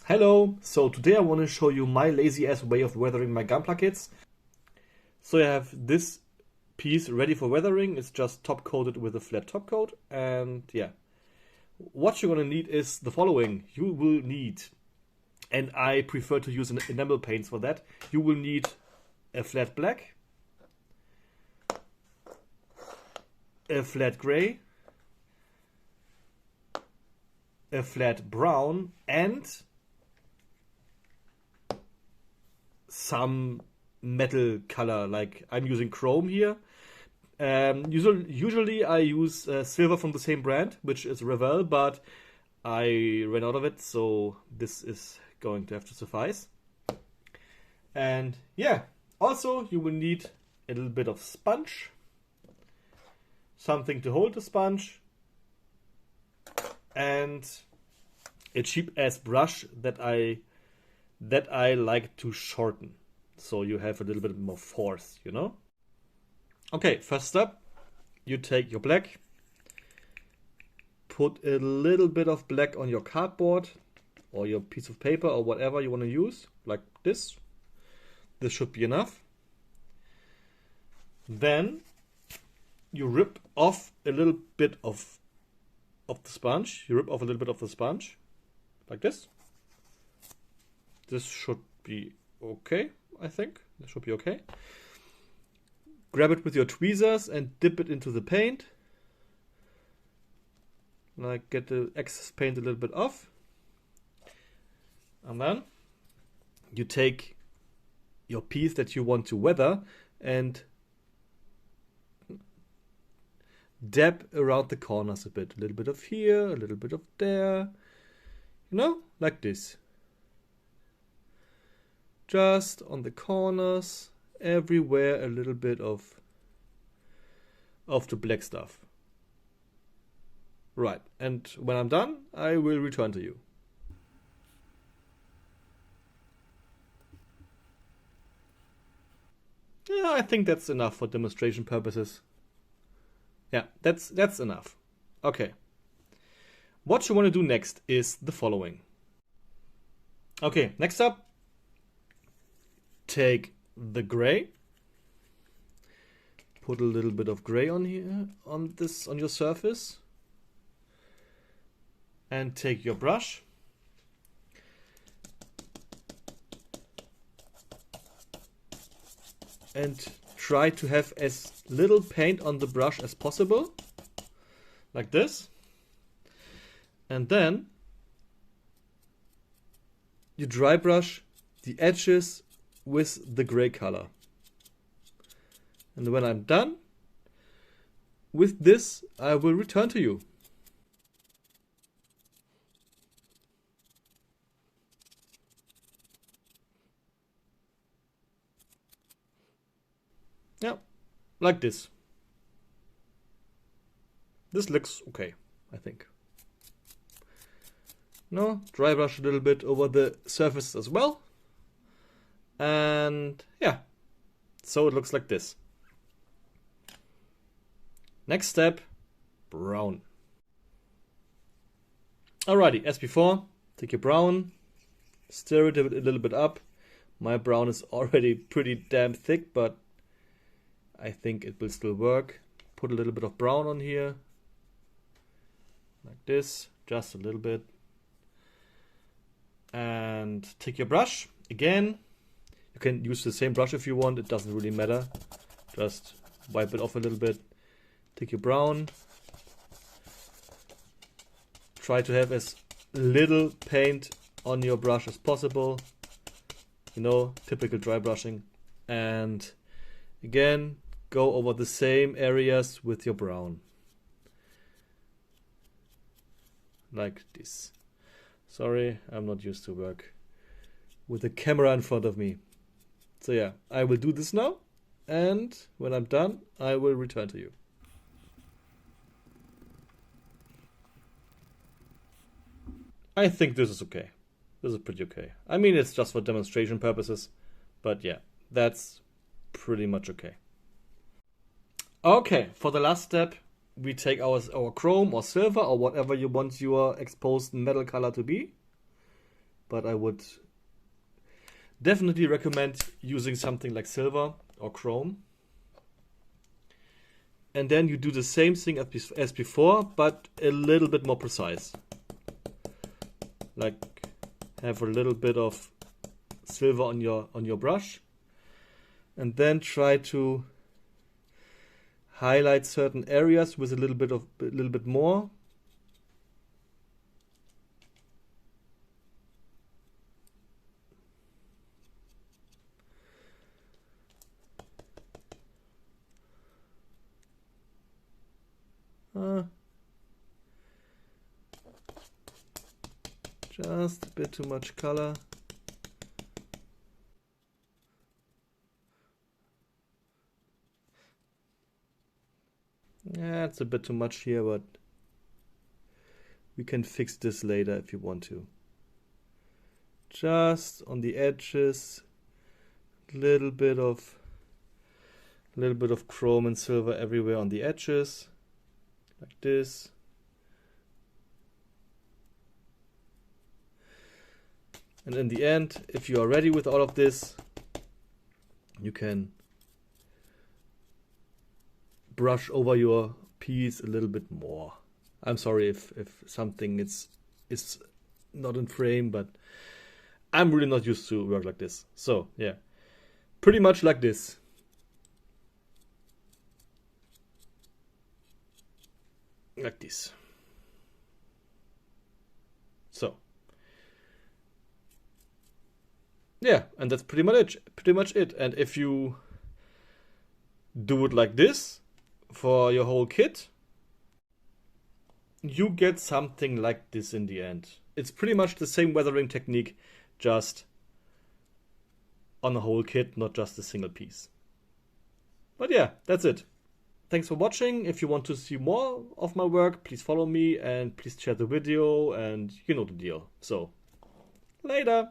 Hello, so today I want to show you my lazy ass way of weathering my GunPla kits. So I have this piece ready for weathering. It's just top coated with a flat top coat, and yeah. What you're gonna need is the following. You will need, and I prefer to use enamel paints for that. You will need a flat black, a flat gray, a flat brown, and some metal color. Like I'm using chrome here. Usually I use silver from the same brand, which is Revell, but I ran out of it, so this is going to have to suffice. And yeah, also you will need a little bit of sponge, something to hold the sponge, and a cheap ass brush that I like to shorten, so you have a little bit more force, you know? Okay, first step, you take your black, put a little bit of black on your cardboard or your piece of paper or whatever you want to use, like this. This should be enough. Then you rip off a little bit of the sponge. You rip off a little bit of the sponge, like this. This should be okay, I think. This should be okay. Grab it with your tweezers and dip it into the paint. Like, get the excess paint a little bit off. And then you take your piece that you want to weather and dab around the corners a bit. A little bit of here, a little bit of there. You know, like this. Just on the corners, everywhere, a little bit of the black stuff. Right, and when I'm done, I will return to you. Yeah, I think that's enough for demonstration purposes. Yeah, that's enough. Okay. What you want to do next is the following. Okay, next up, take the gray, put a little bit of gray on here, on your surface, and take your brush and try to have as little paint on the brush as possible, like this. And then you dry brush the edges with the gray color. And when I'm done with this, I will return to you. Yeah, like this. This looks okay, I think. No, dry brush a little bit over the surface as well. And yeah, so it looks like this. Next step, brown. Alrighty, as before, take your brown, stir it a little bit up. My brown is already pretty damn thick, but I think it will still work. Put a little bit of brown on here, like this, just a little bit. And take your brush again. You can use the same brush if you want, it doesn't really matter. Just wipe it off a little bit. Take your brown. Try to have as little paint on your brush as possible. You know, typical dry brushing. And again, go over the same areas with your brown. Like this. Sorry, I'm not used to work with the camera in front of me. So yeah, I will do this now, and when I'm done, I will return to you. I think this is okay. This is pretty okay. I mean, it's just for demonstration purposes, but yeah, that's pretty much okay. Okay, for the last step, we take our chrome or silver or whatever you want your exposed metal color to be. but I would definitely recommend using something like silver or chrome. And then you do the same thing as before, but a little bit more precise. Like have a little bit of silver on your brush, and then try to highlight certain areas with a little bit more. Just a bit too much color. Yeah, it's a bit too much here, but we can fix this later if you want to. Just on the edges, little bit of chrome and silver everywhere on the edges, like this. And in the end, if you are ready with all of this, you can brush over your piece a little bit more. I'm sorry if something is not in frame, but I'm really not used to work like this. So yeah, pretty much like this. Like this. So yeah, and that's pretty much it. And if you do it like this for your whole kit, you get something like this in the end. It's pretty much the same weathering technique, just on a whole kit, not just a single piece. But yeah, that's it. Thanks for watching. If you want to see more of my work, please follow me and please share the video, and you know the deal. So, later!